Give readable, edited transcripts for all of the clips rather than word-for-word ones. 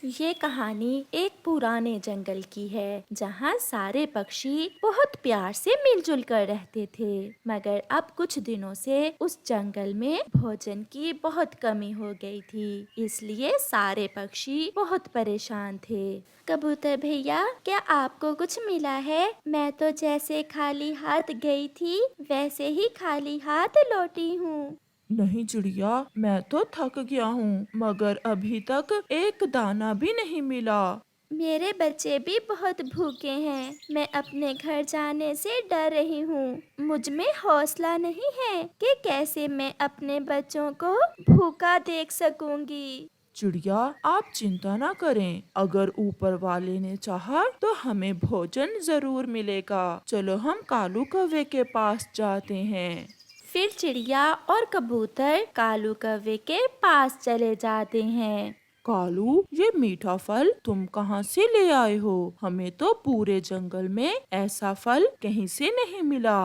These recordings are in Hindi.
ये कहानी एक पुराने जंगल की है जहाँ सारे पक्षी बहुत प्यार से मिलजुल कर रहते थे। मगर अब कुछ दिनों से उस जंगल में भोजन की बहुत कमी हो गई थी, इसलिए सारे पक्षी बहुत परेशान थे। कबूतर भैया, क्या आपको कुछ मिला है? मैं तो जैसे खाली हाथ गई थी वैसे ही खाली हाथ लौटी हूँ। नहीं चिड़िया, मैं तो थक गया हूँ मगर अभी तक एक दाना भी नहीं मिला। मेरे बच्चे भी बहुत भूखे हैं। मैं अपने घर जाने से डर रही हूँ। मुझ में हौसला नहीं है कि कैसे मैं अपने बच्चों को भूखा देख सकूंगी। चिड़िया, आप चिंता ना करें। अगर ऊपर वाले ने चाहा तो हमें भोजन जरूर मिलेगा। चलो हम कालू कौवे के पास जाते हैं। फिर चिड़िया और कबूतर कालू कौवे के पास चले जाते हैं। कालू, ये मीठा फल तुम कहाँ से ले आए हो? हमें तो पूरे जंगल में ऐसा फल कहीं से नहीं मिला।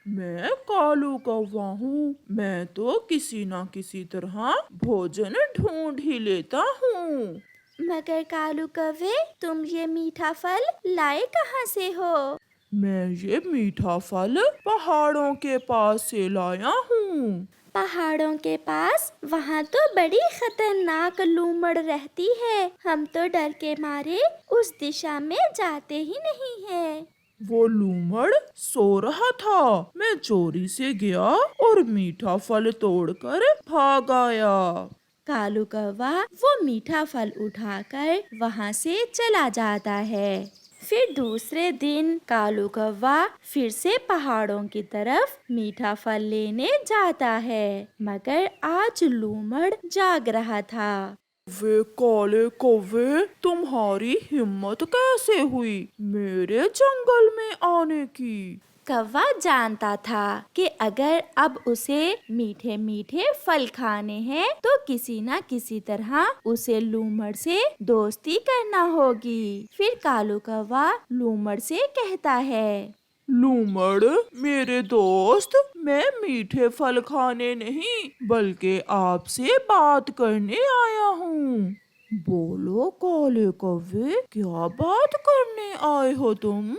मैं कालू कौवा हूँ। मैं तो किसी ना किसी तरह भोजन ढूंढ ही लेता हूँ। मगर कालू कौवे, तुम ये मीठा फल लाए कहाँ से हो? मैं ये मीठा फल पहाड़ों के पास से लाया हूँ। पहाड़ों के पास? वहाँ तो बड़ी खतरनाक लूमड़ रहती है। हम तो डर के मारे उस दिशा में जाते ही नहीं हैं। वो लूमड़ सो रहा था। मैं चोरी से गया और मीठा फल तोड़कर भाग आया। कालू कौवा वो मीठा फल उठाकर वहाँ से चला जाता है। फिर दूसरे दिन कालू कौवा फिर से पहाड़ों की तरफ मीठा फल लेने जाता है, मगर आज लूमड़ जाग रहा था। वे काले कौवे, तुम्हारी हिम्मत कैसे हुई मेरे जंगल में आने की? कौवा जानता था कि अगर अब उसे मीठे मीठे फल खाने हैं तो किसी न किसी तरह उसे लूमड़ से दोस्ती करना होगी। फिर कालू कौवा लूमड़ से कहता है, लूमड़ मेरे दोस्त, मैं मीठे फल खाने नहीं बल्कि आपसे बात करने आया हूँ। बोलो काले कौवे, क्या बात करने आए हो तुम?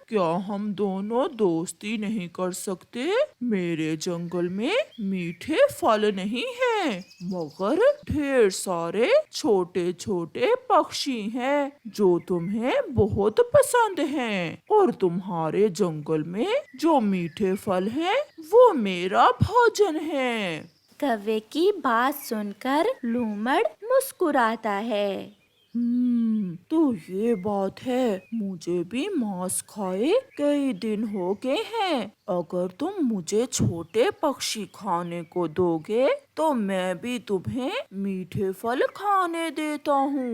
क्या हम दोनों दोस्ती नहीं कर सकते? मेरे जंगल में मीठे फल नहीं हैं, मगर ढेर सारे छोटे छोटे पक्षी हैं जो तुम्हें बहुत पसंद हैं। और तुम्हारे जंगल में जो मीठे फल हैं वो मेरा भोजन है। कौवे की बात सुनकर लूमड़ मुस्कुराता है। तो ये बात है। मुझे भी मांस खाए कई दिन हो गए हैं। अगर तुम मुझे छोटे पक्षी खाने को दोगे तो मैं भी तुम्हें मीठे फल खाने देता हूँ।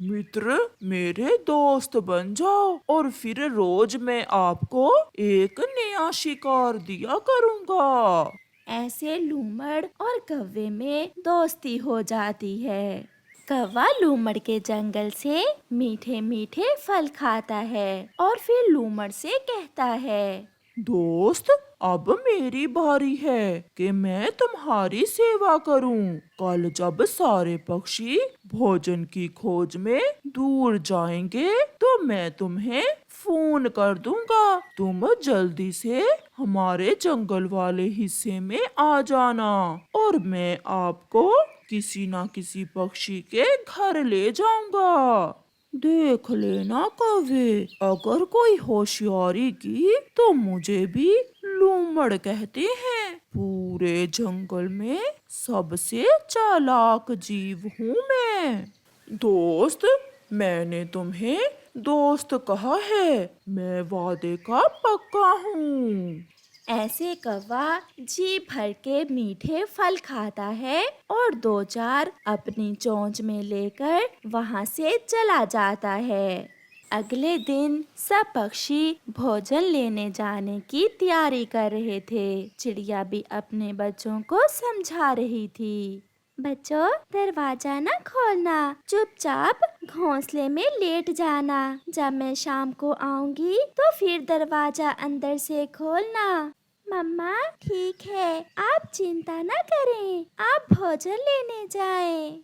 मित्र, मेरे दोस्त बन जाओ और फिर रोज मैं आपको एक नया शिकार दिया करूँगा। ऐसे लूमड़ और कौवे में दोस्ती हो जाती है। कौवा लूमड़ के जंगल से मीठे मीठे फल खाता है और फिर लूमड़ से कहता है, दोस्त, अब मेरी बारी है कि मैं तुम्हारी सेवा करूं। कल जब सारे पक्षी भोजन की खोज में दूर जाएंगे तो मैं तुम्हें फोन कर दूंगा। तुम जल्दी से हमारे जंगल वाले हिस्से में आ जाना और मैं आपको किसी ना किसी पक्षी के घर ले जाऊंगा। देख लेना कौवे, अगर कोई होशियारी की तो मुझे भी लूमड़ कहते हैं। पूरे जंगल में सबसे चालाक जीव हूँ मैं। दोस्त, मैंने तुम्हें दोस्त कहा है, मैं वादे का पक्का हूँ। ऐसे कौवा जी भर के मीठे फल खाता है और दो चार अपनी चोंच में लेकर वहाँ से चला जाता है। अगले दिन सब पक्षी भोजन लेने जाने की तैयारी कर रहे थे। चिड़िया भी अपने बच्चों को समझा रही थी। बच्चों, दरवाजा ना खोलना, चुपचाप घोंसले में लेट जाना। जब मैं शाम को आऊंगी तो फिर दरवाजा अंदर से खोलना। मम्मा, ठीक है, आप चिंता ना करें, आप भोजन लेने जाएं।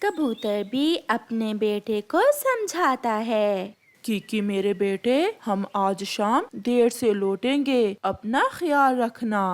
कबूतर भी अपने बेटे को समझाता है। किकी मेरे बेटे, हम आज शाम देर से लौटेंगे, अपना ख्याल रखना।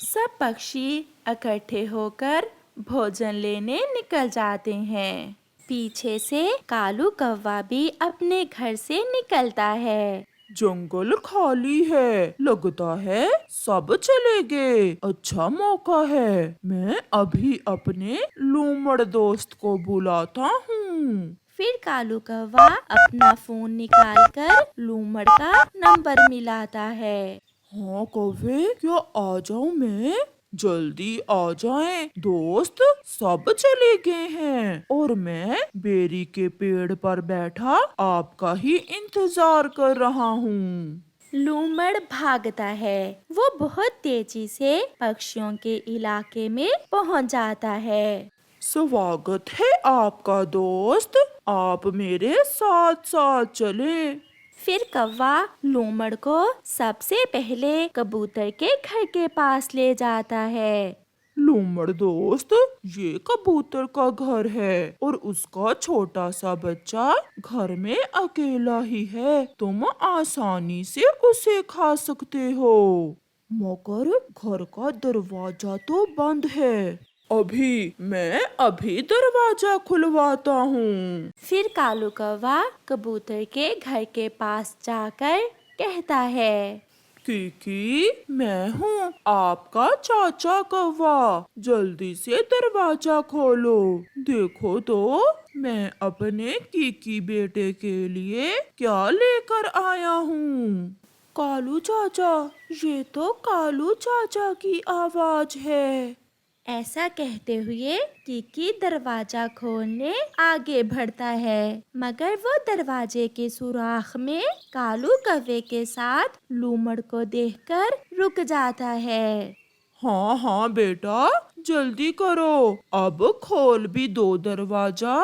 सब पक्षी इकट्ठे होकर भोजन लेने निकल जाते हैं। पीछे से कालू कौवा भी अपने घर से निकलता है। जंगल खाली है, लगता है सब चले गए। अच्छा मौका है, मैं अभी अपने लूमड़ दोस्त को बुलाता हूँ। फिर कालू कौवा अपना फोन निकालकर लूमड़ का नंबर मिलाता है। हाँ कौवे, क्या आ जाऊँ मैं? जल्दी आ जाएं, दोस्त सब चले गए हैं और मैं बेरी के पेड़ पर बैठा आपका ही इंतजार कर रहा हूँ। लूमड़ भागता है। वो बहुत तेजी से पक्षियों के इलाके में पहुंच जाता है। स्वागत है आपका दोस्त, आप मेरे साथ साथ चलें। फिर कौवा लूमड़ को सबसे पहले कबूतर के घर के पास ले जाता है। लूमड़ दोस्त, ये कबूतर का घर है और उसका छोटा सा बच्चा घर में अकेला ही है। तुम आसानी से उसे खा सकते हो, मगर घर का दरवाजा तो बंद है। मैं अभी दरवाजा खुलवाता हूँ। फिर कालू कौवा कबूतर के घर के पास जाकर कहता है, किकी, मैं हूँ आपका चाचा कौवा, जल्दी से दरवाजा खोलो। देखो तो मैं अपने किकी बेटे के लिए क्या लेकर आया हूँ। कालू चाचा, ये तो कालू चाचा की आवाज है। ऐसा कहते हुए किकी दरवाजा खोलने आगे बढ़ता है, मगर वो दरवाजे के सुराख में कालू कौवे के साथ लूमड़ को देखकर रुक जाता है। हाँ हाँ बेटा, जल्दी करो, अब खोल भी दो दरवाजा।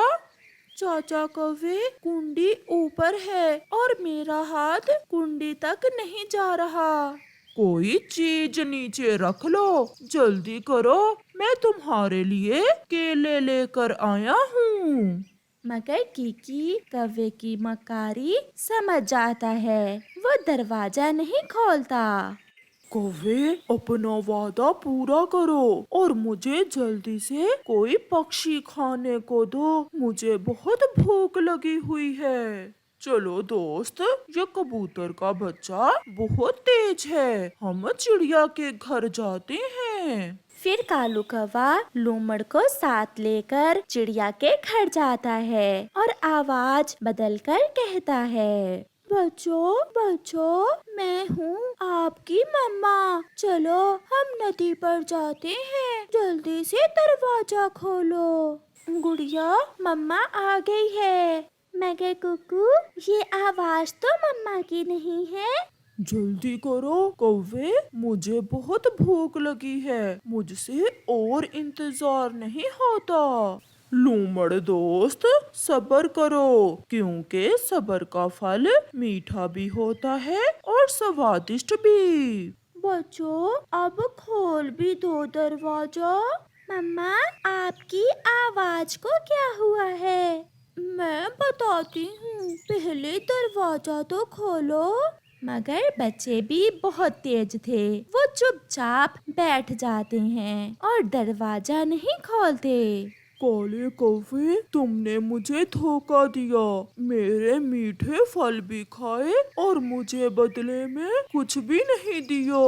चाचा कौवे, कुंडी ऊपर है और मेरा हाथ कुंडी तक नहीं जा रहा। कोई चीज नीचे रख लो, जल्दी करो, मैं तुम्हारे लिए केले लेकर आया हूँ। मगर किकी कौवे की मकारी समझ जाता है। वो दरवाजा नहीं खोलता। कौवे, अपना वादा पूरा करो और मुझे जल्दी से कोई पक्षी खाने को दो, मुझे बहुत भूख लगी हुई है। चलो दोस्त, ये कबूतर का बच्चा बहुत तेज है, हम चिड़िया के घर जाते हैं। फिर कालू कौवा लूमड़ को साथ लेकर चिड़िया के घर जाता है और आवाज बदलकर कहता है, बच्चों बच्चों, मैं हूँ आपकी मम्मा, चलो हम नदी पर जाते हैं, जल्दी से दरवाजा खोलो। गुड़िया, मम्मा आ गई है। मगर कुकू, ये आवाज तो मम्मा की नहीं है। जल्दी करो कौवे, मुझे बहुत भूख लगी है, मुझसे और इंतजार नहीं होता। लूमड़ दोस्त, सब्र करो, क्योंकि सब्र का फल मीठा भी होता है और स्वादिष्ट भी। बच्चों, अब खोल भी दो दरवाजा। मम्मा, आपकी आवाज को क्या हुआ है? मैं बताती हूँ, पहले दरवाजा तो खोलो। मगर बच्चे भी बहुत तेज थे। वो चुपचाप बैठ जाते हैं और दरवाजा नहीं खोलते। काले कौवे, तुमने मुझे धोखा दिया, मेरे मीठे फल भी खाए और मुझे बदले में कुछ भी नहीं दिया।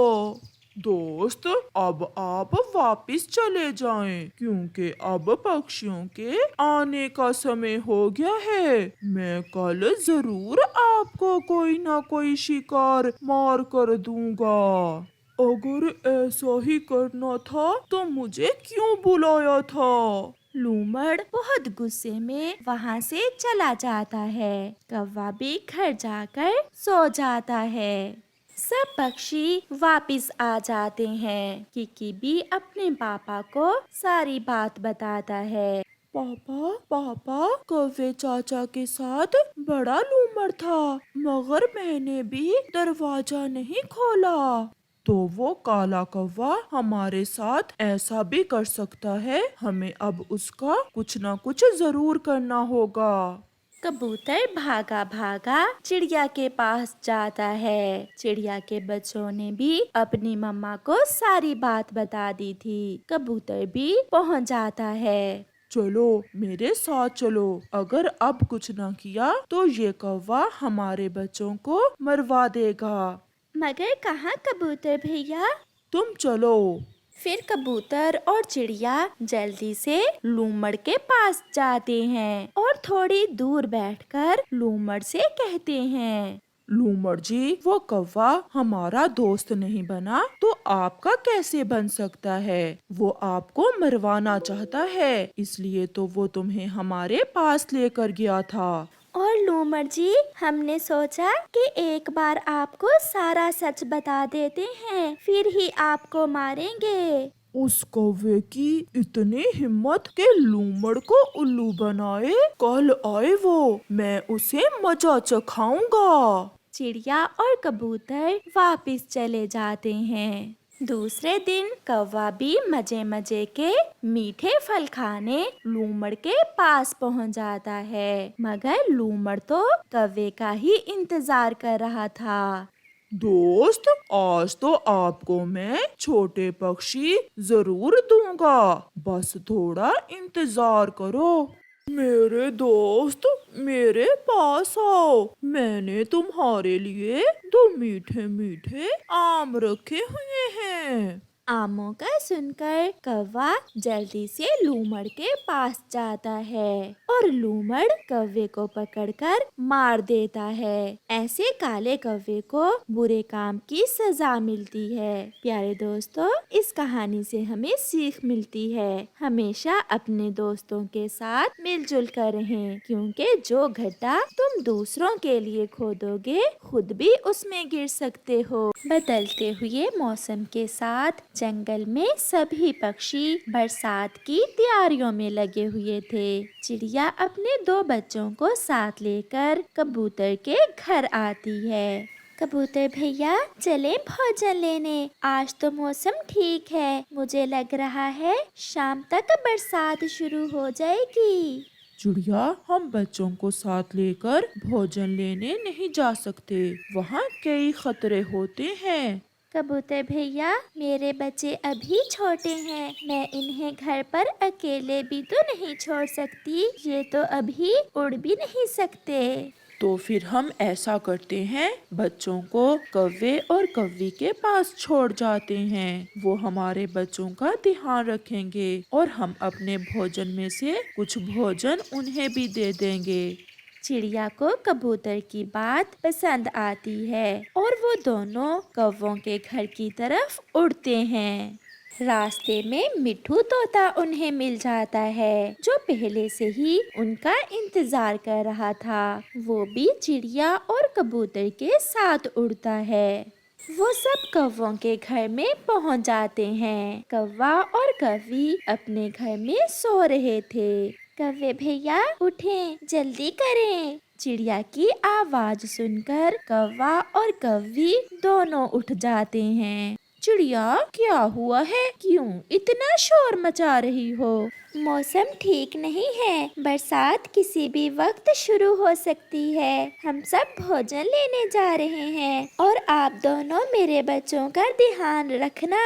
दोस्त, अब आप वापिस चले जाएं, क्योंकि अब पक्षियों के आने का समय हो गया है। मैं कल जरूर आपको कोई ना कोई शिकार मार कर दूंगा। अगर ऐसा ही करना था तो मुझे क्यों बुलाया था? लूमड़ बहुत गुस्से में वहाँ से चला जाता है। कौवा भी घर जाकर सो जाता है। सब पक्षी वापिस आ जाते हैं। किकी भी अपने पापा को सारी बात बताता है। पापा पापा, कौवे चाचा के साथ बड़ा लूमड़ था, मगर मैंने भी दरवाजा नहीं खोला। तो वो काला कौवा हमारे साथ ऐसा भी कर सकता है। हमें अब उसका कुछ ना कुछ जरूर करना होगा। कबूतर भागा भागा चिड़िया के पास जाता है। चिड़िया के बच्चों ने भी अपनी मम्मा को सारी बात बता दी थी। कबूतर भी पहुंच जाता है। चलो मेरे साथ चलो, अगर अब कुछ ना किया तो ये कौवा हमारे बच्चों को मरवा देगा। मगर कहाँ कबूतर भैया? तुम चलो। फिर कबूतर और चिड़िया जल्दी से लूमड़ के पास जाते हैं और थोड़ी दूर बैठकर लूमड़ से कहते हैं, लूमड़ जी, वो कौवा हमारा दोस्त नहीं बना तो आपका कैसे बन सकता है? वो आपको मरवाना चाहता है, इसलिए तो वो तुम्हें हमारे पास लेकर गया था। और लूमड़ जी, हमने सोचा कि एक बार आपको सारा सच बता देते हैं, फिर ही आपको मारेंगे। उस कौवे की इतनी हिम्मत के लूमड़ को उल्लू बनाए। कल आए वो, मैं उसे मजा चखाऊंगा। चिड़िया और कबूतर वापस चले जाते हैं। दूसरे दिन कौवा भी मजे मजे के मीठे फल खाने लूमड़ के पास पहुंच जाता है। मगर लूमड़ तो कौवे का ही इंतजार कर रहा था। दोस्त, आज तो आपको मैं छोटे पक्षी जरूर दूंगा, बस थोड़ा इंतजार करो। मेरे दोस्त, मेरे पास आओ, मैंने तुम्हारे लिए दो मीठे मीठे आम रखे हुए हैं। आमों का सुनकर कौवा जल्दी से लूमड़ के पास जाता है और लूमड़ कौवे को पकड़कर मार देता है। ऐसे काले कौवे को बुरे काम की सजा मिलती है। प्यारे दोस्तों, इस कहानी से हमें सीख मिलती है, हमेशा अपने दोस्तों के साथ मिलजुल कर रहें, क्योंकि जो गड्ढा तुम दूसरों के लिए खोदोगे खुद भी उसमें गिर सकते हो। बदलते हुए मौसम के साथ जंगल में सभी पक्षी बरसात की तैयारियों में लगे हुए थे। चिड़िया अपने दो बच्चों को साथ लेकर कबूतर के घर आती है। कबूतर भैया, चले भोजन लेने, आज तो मौसम ठीक है, मुझे लग रहा है शाम तक बरसात शुरू हो जाएगी। चिड़िया, हम बच्चों को साथ लेकर भोजन लेने नहीं जा सकते, वहाँ कई खतरे होते हैं। कबूतर भैया, मेरे बच्चे अभी छोटे हैं, मैं इन्हें घर पर अकेले भी तो नहीं छोड़ सकती, ये तो अभी उड़ भी नहीं सकते। तो फिर हम ऐसा करते हैं, बच्चों को कौवे और कौवी के पास छोड़ जाते हैं। वो हमारे बच्चों का ध्यान रखेंगे और हम अपने भोजन में से कुछ भोजन उन्हें भी दे देंगे। चिड़िया को कबूतर की बात पसंद आती है और वो दोनों कौवों के घर की तरफ उड़ते हैं। रास्ते में मिट्ठू तोता उन्हें मिल जाता है, जो पहले से ही उनका इंतजार कर रहा था। वो भी चिड़िया और कबूतर के साथ उड़ता है। वो सब कौवों के घर में पहुंच जाते हैं। कौवा और कौवी अपने घर में सो रहे थे। कौवे भैया उठें, जल्दी करें। चिड़िया की आवाज सुनकर कौवा और कौवी दोनों उठ जाते हैं। चिड़िया, क्या हुआ है? क्यों इतना शोर मचा रही हो? मौसम ठीक नहीं है, बरसात किसी भी वक्त शुरू हो सकती है। हम सब भोजन लेने जा रहे हैं और आप दोनों मेरे बच्चों का ध्यान रखना।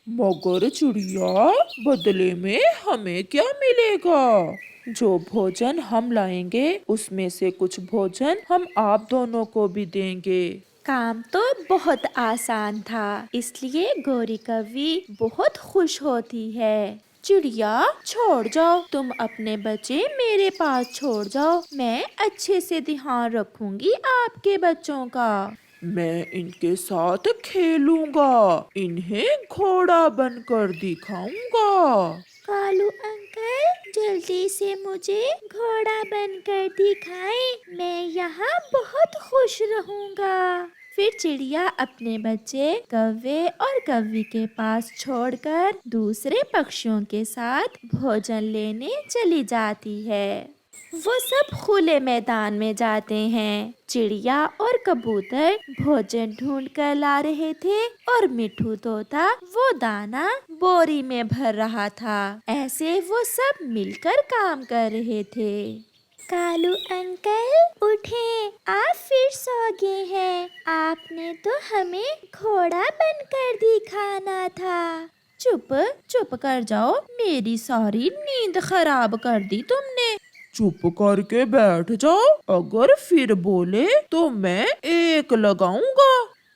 मगर चिड़िया, बदले में हमें क्या मिलेगा? जो भोजन हम लाएंगे उसमें से कुछ भोजन हम आप दोनों को भी देंगे। काम तो बहुत आसान था, इसलिए गोरी कौवी बहुत खुश होती है। चिड़िया, छोड़ जाओ, तुम अपने बच्चे मेरे पास छोड़ जाओ, मैं अच्छे से ध्यान रखूंगी आपके बच्चों का। मैं इनके साथ खेलूंगा, इन्हें घोड़ा बनकर दिखाऊंगा। कालू अंकल, जल्दी से मुझे घोड़ा बनकर दिखाएं, मैं यहाँ बहुत खुश रहूंगा। फिर चिड़िया अपने बच्चे कौवे और कौवी के पास छोड़कर दूसरे पक्षियों के साथ भोजन लेने चली जाती है। वो सब खुले मैदान में जाते हैं। चिड़िया और कबूतर भोजन ढूंढ कर ला रहे थे और मिठू तोता वो दाना बोरी में भर रहा था। ऐसे वो सब मिलकर काम कर रहे थे। कालू अंकल उठे, आप फिर सो गए हैं। आपने तो हमें घोड़ा बनकर दिखाना था। चुप चुप कर जाओ, मेरी सारी नींद खराब कर दी तुमने। चुप करके बैठ जाओ, अगर फिर बोले तो मैं एक लगाऊंगा।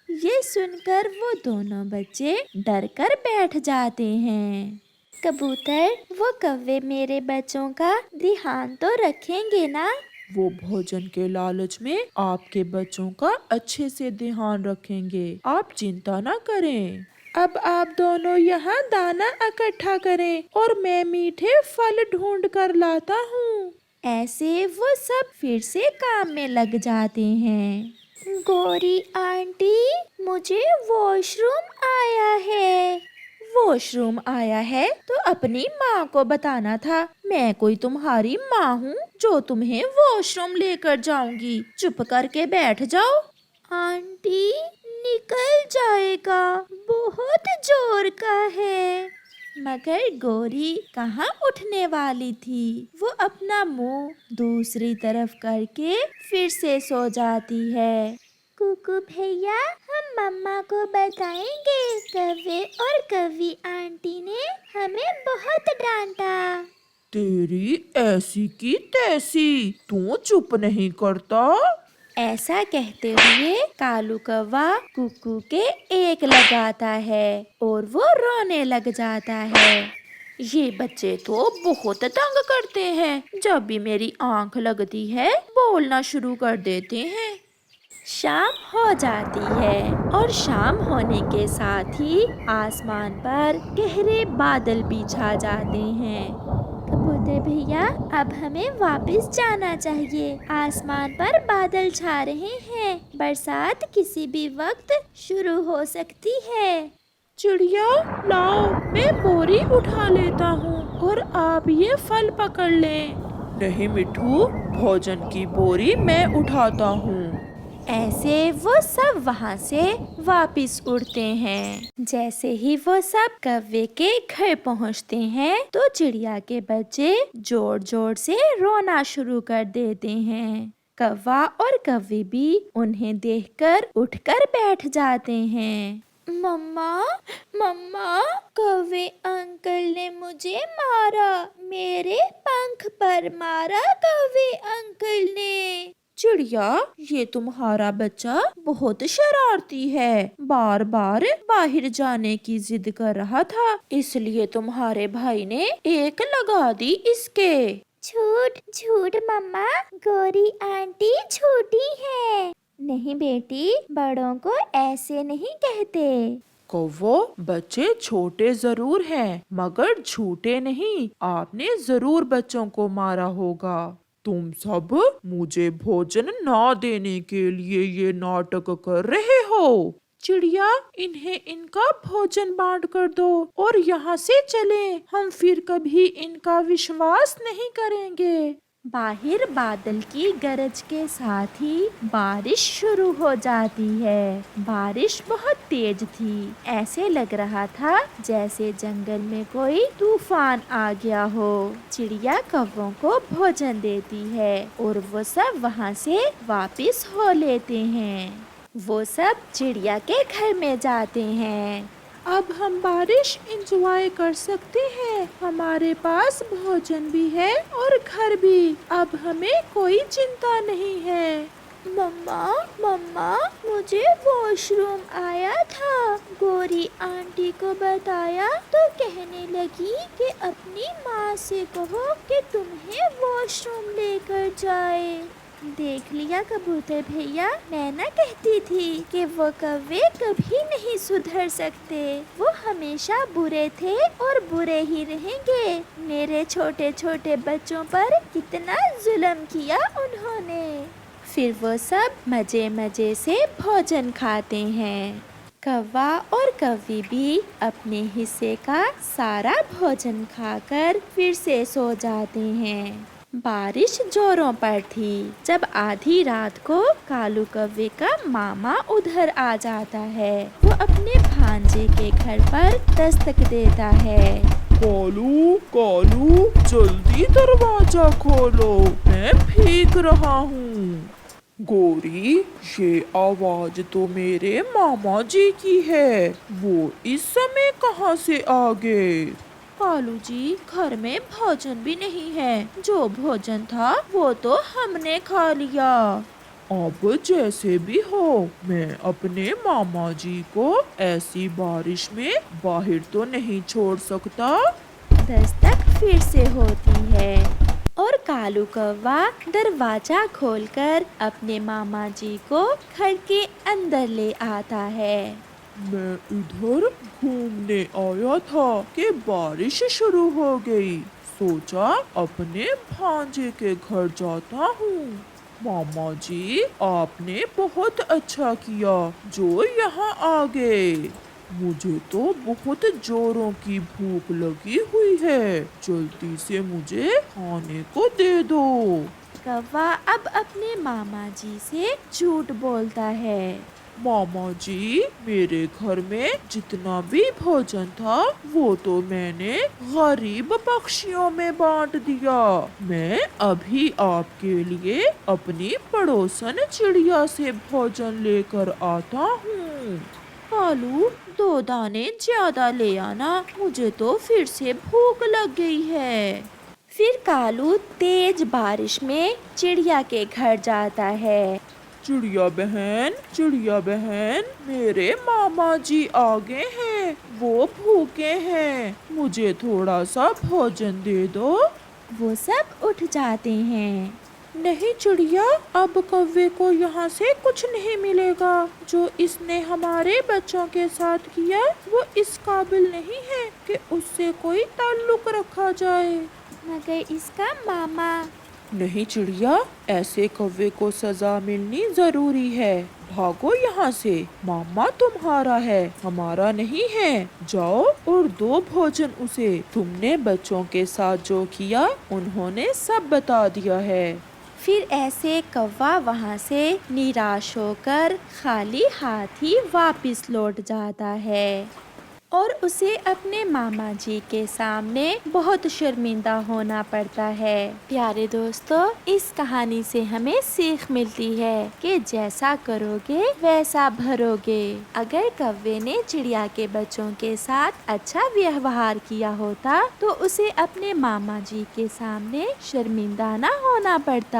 ये सुनकर वो दोनों बच्चे डर कर बैठ जाते हैं। कबूतर, वो कौवे मेरे बच्चों का ध्यान तो रखेंगे ना? वो भोजन के लालच में आपके बच्चों का अच्छे से ध्यान रखेंगे, आप चिंता ना करें। अब आप दोनों यहाँ दाना इकट्ठा करें और मैं मीठे फल ढूंढ कर लाता हूँ। ऐसे वो सब फिर से काम में लग जाते हैं। गौरी आंटी, मुझे वॉशरूम आया है। वॉशरूम आया है तो अपनी माँ को बताना था। मैं कोई तुम्हारी माँ हूँ जो तुम्हें वॉशरूम लेकर जाऊंगी। चुप करके बैठ जाओ। आंटी, निकल जाएगा, बहुत जोर का है। मगर गौरी कहाँ उठने वाली थी। वो अपना मुंह दूसरी तरफ करके फिर से सो जाती है। कुकू भैया, हम मम्मा को बताएंगे, कौवे और कौवी आंटी ने हमें बहुत डांटा। तेरी ऐसी की तैसी, तू चुप नहीं करता। ऐसा कहते हुए कालू कौवा कुकू के एक लगाता है और वो रोने लग जाता है। ये बच्चे तो बहुत तंग करते हैं, जब भी मेरी आंख लगती है बोलना शुरू कर देते हैं। शाम हो जाती है और शाम होने के साथ ही आसमान पर गहरे बादल भी छा जाते हैं। कबूतर भैया, अब हमें वापस जाना चाहिए। आसमान पर बादल छा रहे हैं, बरसात किसी भी वक्त शुरू हो सकती है। चिड़िया, लाओ, मैं बोरी उठा लेता हूँ और आप ये फल पकड़ लें। नहीं मिठू, भोजन की बोरी मैं उठाता हूँ। ऐसे वो सब वहाँ से वापिस उड़ते हैं। जैसे ही वो सब कौवे के घर पहुँचते हैं तो चिड़िया के बच्चे जोर जोर से रोना शुरू कर देते हैं। कौवा और कौवी भी उन्हें देखकर उठकर बैठ जाते हैं। मम्मा, मम्मा, कौवे अंकल ने मुझे मारा, मेरे पंख पर मारा कौवे अंकल ने। चिड़िया, ये तुम्हारा बच्चा बहुत शरारती है, बार बार बाहर जाने की जिद कर रहा था, इसलिए तुम्हारे भाई ने एक लगा दी इसके। झूठ झूठ मम्मा, गौरी आंटी झूठी है। नहीं बेटी, बड़ों को ऐसे नहीं कहते। कौवो, बच्चे छोटे जरूर हैं मगर झूठे नहीं, आपने जरूर बच्चों को मारा होगा। तुम सब मुझे भोजन ना देने के लिए ये नाटक कर रहे हो। चिड़िया, इन्हें इनका भोजन बांट कर दो और यहाँ से चले, हम फिर कभी इनका विश्वास नहीं करेंगे। बाहर बादल की गरज के साथ ही बारिश शुरू हो जाती है। बारिश बहुत तेज थी, ऐसे लग रहा था जैसे जंगल में कोई तूफान आ गया हो। चिड़िया कौवों को भोजन देती है और वो सब वहाँ से वापिस हो लेते हैं। वो सब चिड़िया के घर में जाते हैं। अब हम बारिश एंजॉय कर सकते हैं, हमारे पास भोजन भी है और घर भी, अब हमें कोई चिंता नहीं है। मम्मा, मम्मा, मुझे वॉशरूम आया था, गौरी आंटी को बताया तो कहने लगी कि अपनी माँ से कहो कि तुम्हें वॉशरूम लेकर जाए। देख लिया कबूतर भैया, मैं ना कहती थी कि वो कौवे कभी नहीं सुधर सकते, वो हमेशा बुरे थे और बुरे ही रहेंगे। मेरे छोटे छोटे बच्चों पर कितना जुल्म किया उन्होंने। फिर वो सब मजे मजे से भोजन खाते हैं। कौवा और कौवी भी अपने हिस्से का सारा भोजन खाकर फिर से सो जाते हैं। बारिश जोरों पर थी। जब आधी रात को कालू कौवे का मामा उधर आ जाता है। वो अपने भांजे के घर पर दस्तक देता है। कालू कालू, जल्दी दरवाजा खोलो, मैं भीग रहा हूँ। गोरी, ये आवाज तो मेरे मामा जी की है। वो इस समय कहाँ से आ गए? कालू जी, घर में भोजन भी नहीं है। जो भोजन था वो तो हमने खा लिया। अब जैसे भी हो, मैं अपने मामा जी को ऐसी बारिश में बाहर तो नहीं छोड़ सकता। दस्तक फिर से होती है और कालू कौवा दरवाजा खोलकर अपने मामा जी को घर के अंदर ले आता है। मैं इधर घूमने आया था कि बारिश शुरू हो गई। सोचा अपने भांजे के घर जाता हूँ। मामा जी, आपने बहुत अच्छा किया जो यहाँ आ गए। मुझे तो बहुत जोरों की भूख लगी हुई है। जल्दी से मुझे खाने को दे दो। कौवा अब अपने मामा जी से झूठ बोलता है। मामा जी, मेरे घर में जितना भी भोजन था वो तो मैंने गरीब पक्षियों में बांट दिया। मैं अभी आपके लिए अपनी पड़ोसन चिड़िया से भोजन लेकर आता हूँ। कालू, 2 दाने ज्यादा ले आना, मुझे तो फिर से भूख लग गई है। फिर कालू तेज बारिश में चिड़िया के घर जाता है। चिड़िया बहन, मेरे मामा जी आ गए हैं। वो भूखे हैं, मुझे थोड़ा सा भोजन दे दो। वो सब उठ जाते हैं। नहीं चिड़िया, अब कौवे को यहाँ से कुछ नहीं मिलेगा। जो इसने हमारे बच्चों के साथ किया वो इस काबिल नहीं है कि उससे कोई ताल्लुक रखा जाए। मगर इसका मामा। नहीं चिड़िया, ऐसे कौवे को सजा मिलनी जरूरी है। भागो यहाँ से, मामा तुम्हारा है, हमारा नहीं है। जाओ और दो भोजन उसे। तुमने बच्चों के साथ जो किया उन्होंने सब बता दिया है। फिर ऐसे कौवा वहाँ से निराश होकर खाली हाथ ही वापस लौट जाता है और उसे अपने मामा जी के सामने बहुत शर्मिंदा होना पड़ता है। प्यारे दोस्तों, इस कहानी से हमें सीख मिलती है कि जैसा करोगे वैसा भरोगे। अगर कौवे ने चिड़िया के बच्चों के साथ अच्छा व्यवहार किया होता तो उसे अपने मामा जी के सामने शर्मिंदा ना होना पड़ता।